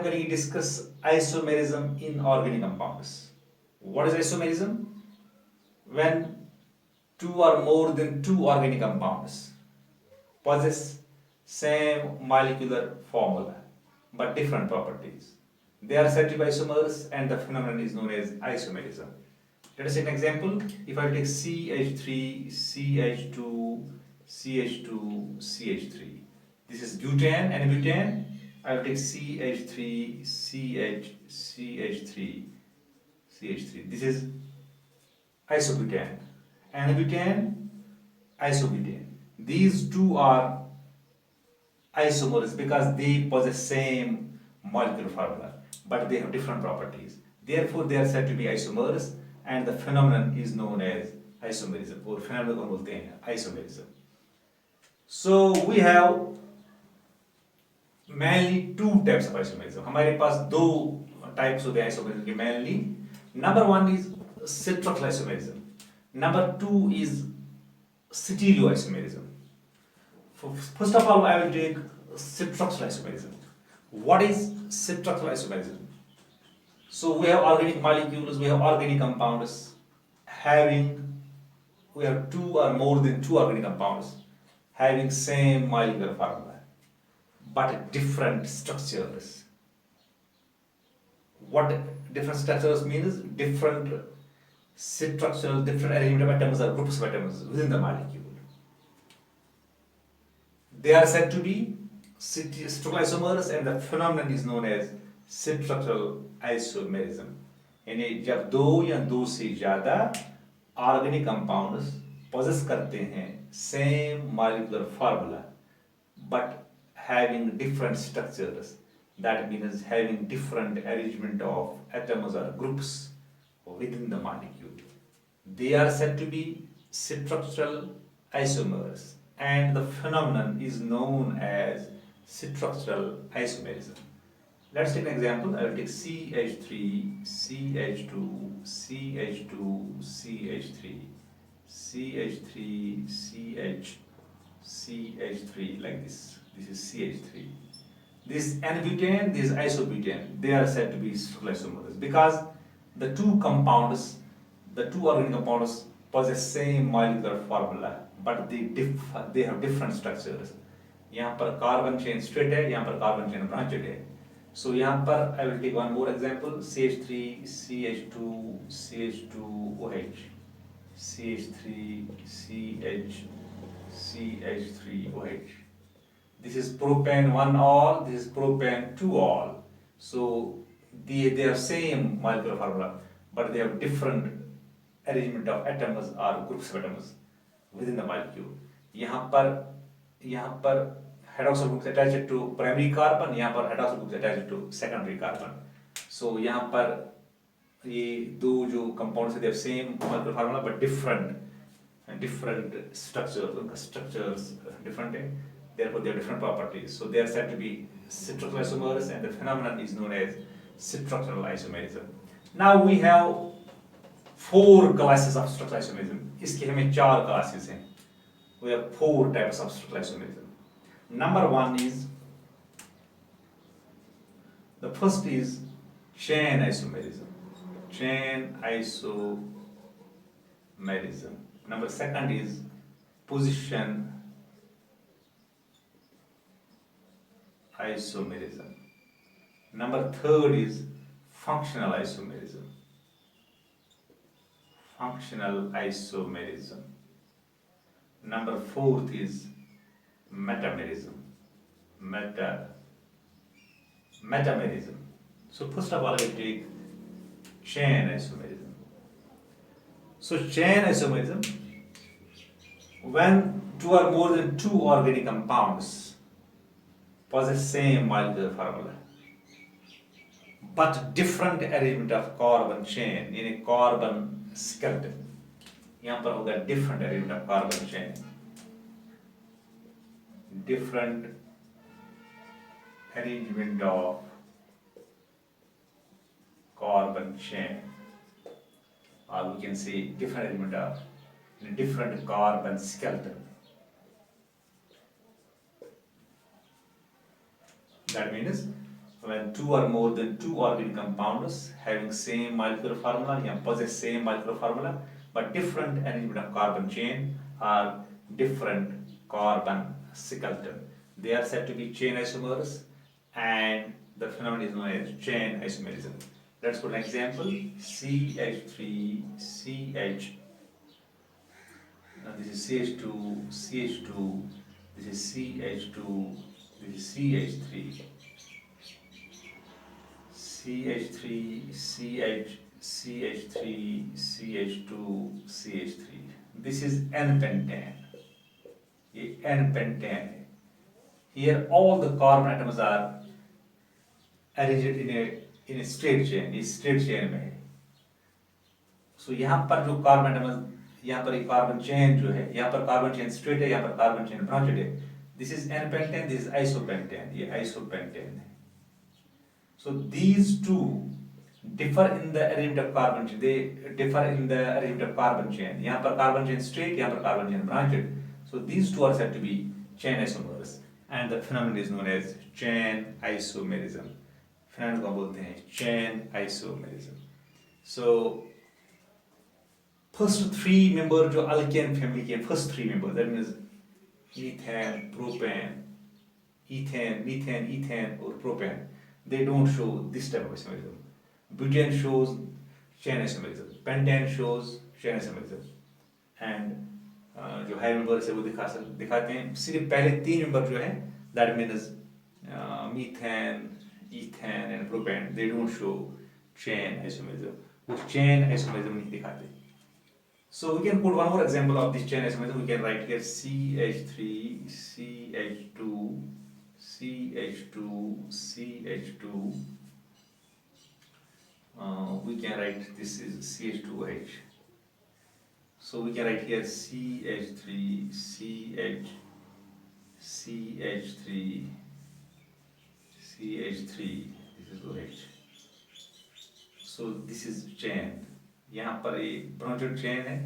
going to discuss isomerism in organic compounds. What is isomerism? When two or more than two organic compounds possess same molecular formula but different properties. They are said to be isomers and the phenomenon is known as isomerism. Let us take an example. If I take CH3, CH2, CH2, CH3. This is butane and butane. I will take CH3, CH, CH3, CH3. This is isobutane. And butane, isobutane. These two are isomers because they possess same molecular formula, but they have different properties. Therefore, they are said to be isomers, and the phenomenon is known as isomerism or phenomenon को बोलते हैं isomerism. So we have mainly two types of isomerism. हमारे पास दो types होते हैं isomerism के mainly. Number one is citroxyl isomerism. Number two is stereoisomerism. First of all, I will take citroxyl isomerism. What is citroxyl isomerism? So we have organic molecules, we have organic compounds we have two or more than two organic compounds having same molecular formula but different structures. What different structures means? Different structural, different arrangement of atoms or groups of atoms within the molecule. They are said to be structural isomers and the phenomenon is known as structural isomerism. यानी जब दो या दो से ज़्यादा organic compounds poses करते हैं same molecular formula but having different structures, that means having different arrangement of atoms or groups within the molecule. They are said to be structural isomers and the phenomenon is known as structural isomerism. Let's take an example. I will take CH3, CH2, CH2, CH3, CH3, CH, CH3 like this. This is CH3. This N-butane, this is isobutane. They are said to be structural isomers because the two compounds, the two organic compounds possess same molecular formula, but they have different structures. यहाँ पर carbon chain straight है, यहाँ पर carbon chain branched है. So यहाँ पर I will take one more example. CH3, CH2, CH2OH, CH3, CH, CH3OH. This is propane 1-all, this is propane 2-all. So they have same molecular formula, but they have different arrangement of atoms or groups of atoms within the molecule. यहाँ पर hydroxyl group is attached to primary carbon, यहाँ पर hydroxyl group is attached to secondary carbon. So यहाँ पर ये दो जो compounds they have same molecular formula but different structures, उनका structures different है. Therefore, they have different properties. So they are said to be structural isomers, and the phenomenon is known as structural isomerism. Now we have four classes of structural isomerism. इसके हमें चार classes हैं. We have four types of structural isomerism. Number one is the first is chain isomerism. Chain isomerism. Number second is position isomerism. Number third is functional isomerism. Functional isomerism. Number fourth is metamerism. Metamerism. So first of all, I will take chain isomerism. So chain isomerism, when two or more than two organic compounds possess same molecular formula but different arrangement of carbon chain in a carbon skeleton. यहाँ पर होगा different arrangement of carbon chain, different arrangement of carbon chain, or we can say different arrangement of different carbon skeleton. That means when two or more than two organic compounds having same molecular formula या possess same molecular formula but different arrangement of carbon chain or different carbon skeleton. They are said to be chain isomers and the phenomenon is known as chain isomerism. Let's put an example. CH3CH. This is CH2, CH2, this is CH2, this is CH3. CH3, CH, CH3, CH2, CH3. This is N-pentane. ये N-pentane है. Here all the carbon atoms are arranged in a straight chain. ये straight chain में है. So यहाँ पर जो carbon atoms, यहाँ पर एक carbon chain जो है, यहाँ पर carbon chain straight है, यहाँ पर carbon chain branched है. This is N-pentane, this is isopentane. ये isopentane है. So these two differ in the arrangement of carbon chain. They differ in the arrangement of carbon chain. यहाँ पर carbon chain straight, यहाँ पर carbon chain branched. So these two are said to be chain isomers, and the phenomenon is known as chain isomerism. Phenomenon को बोलते हैं chain isomerism. So first three members जो alkane family के first three members, that means methane, propane, ethane, methane, ethane और propane. They don't show this type of isomerism. Butane shows chain isomerism. Pentane shows chain isomerism. And जो high members है वो दिखाते हैं. सिर्फ पहले तीन मेंबर जो है, that means methane, ethane and propane, they don't show chain isomerism. वो chain isomerism नहीं दिखाते. So we can put one more example of this chain isomerism. We can write here CH3, CH2, CH2, CH2. We can write this is CH2H. So we can write here CH3, CH, CH3, CH3. This is OH. So this is chain. यहाँ पर ये branched chain है.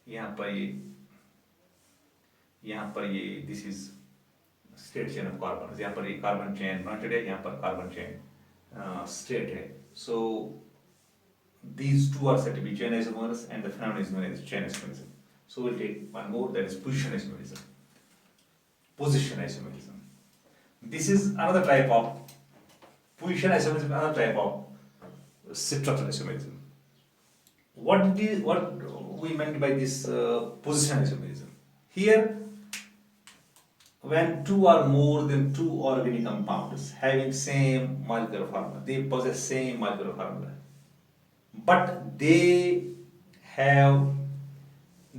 यहाँ पर ये this is straight chain of carbons. यहाँ पर ये carbon chain branched है, यहाँ पर carbon chain straight है. So these two are said to be chain isomers, and the phenomenon is known as chain isomerism. So we'll take one more, that is position isomerism. Position isomerism. This is another type of position isomerism, another type of structural isomerism. What we meant by this position isomerism? Here, when two or more than two organic compounds having same molecular formula, they possess same molecular formula, but they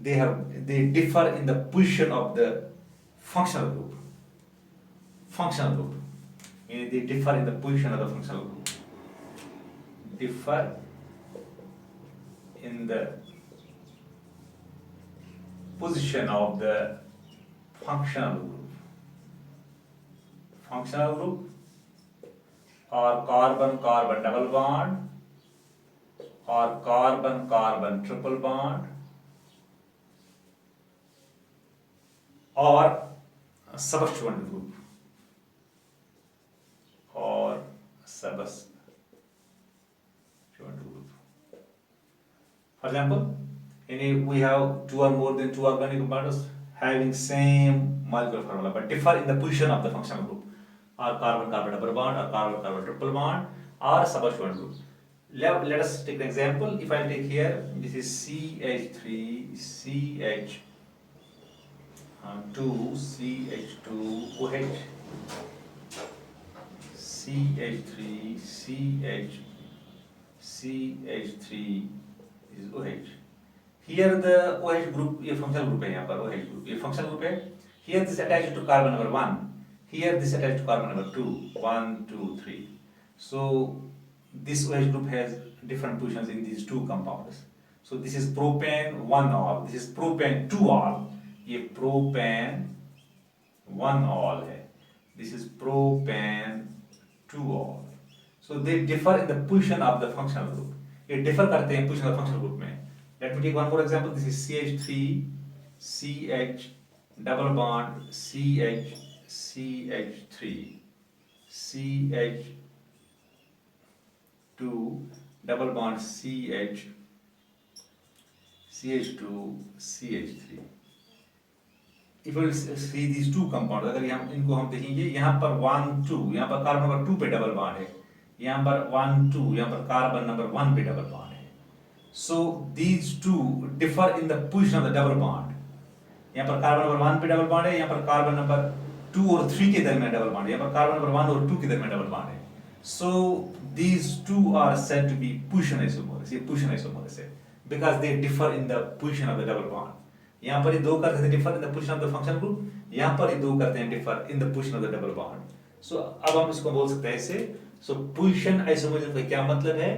differ in the position of the functional group. Functional group, meaning they differ in the position of the functional group. Differ in the position of the functional group. Functional group or carbon-carbon double bond or carbon-carbon triple bond or substituent group or substituent group. For example, we have two or more than two organic compounds having same molecular formula but differ in the position of the functional group, or carbon-carbon double bond or carbon-carbon triple bond or substituent group. Let us take an example. If I take here, this is CH3, CH, 2, CH2, OH, CH3, CH, CH3, this is OH. Here the OH group, ये functional group है यहाँ पर OH group, ये functional group है. Here this attached to carbon number 1. Here this attached to carbon number 2. 1, 2, 3. So this OH group has different positions in these two compounds. So this is propane 1-ol. This is propane 2-ol. ये propane 1-ol है. This is propane 2-ol. So they differ in the position of the functional group. ये differ करते हैं position of the functional group में. Let me take one more example. This is CH3, CH, double bond, CH, CH3, CH2 double bond CH2 CH3. If you see these two compounds, अगर हम इनको हम देखेंगे, यहाँ पर 1 2, यहाँ पर कार्बन नंबर 2 पे डबल बॉन्ड है, यहाँ पर 1 2, यहाँ पर कार्बन नंबर 1 पे डबल बॉन्ड है. So these two differ in the position of the double bond. यहाँ पर कार्बन नंबर 1 पे डबल बॉन्ड है, यहाँ पर कार्बन नंबर 2 और 3 के दरमियान डबल बॉन्ड है, यहाँ पर कार्बन नंबर 1 और 2 के दरमियान डबल बॉन्ड है. So these two are said to be position isomers. ये position isomers है because they differ in the position of the double bond. यहाँ पर ये दो करते हैं differ in the position of the functional group, यहाँ पर ये दो करते हैं differ in the position of the double bond. So अब हम इसको बोल सकते हैं ऐसे. So position isomerism का क्या मतलब है?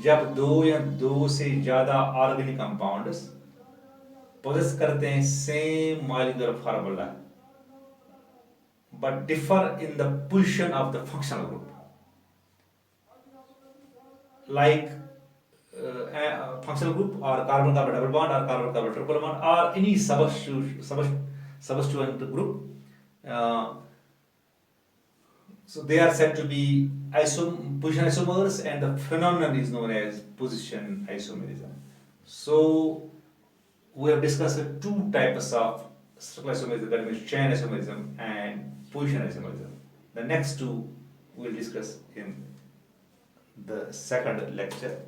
जब दो या दो से ज्यादा ऑर्गेनिक कंपाउंड्स पोजेस करते हैं same molecular formula but differ in the position of the functional group, like functional group or carbon carbon double bond or carbon carbon triple bond or any substituent group. So they are said to be position isomers, and the phenomenon is known as position isomerism. So we have discussed two types of structural isomerism, that means chain isomerism and position isomerism. The next two we will discuss in the second lecture.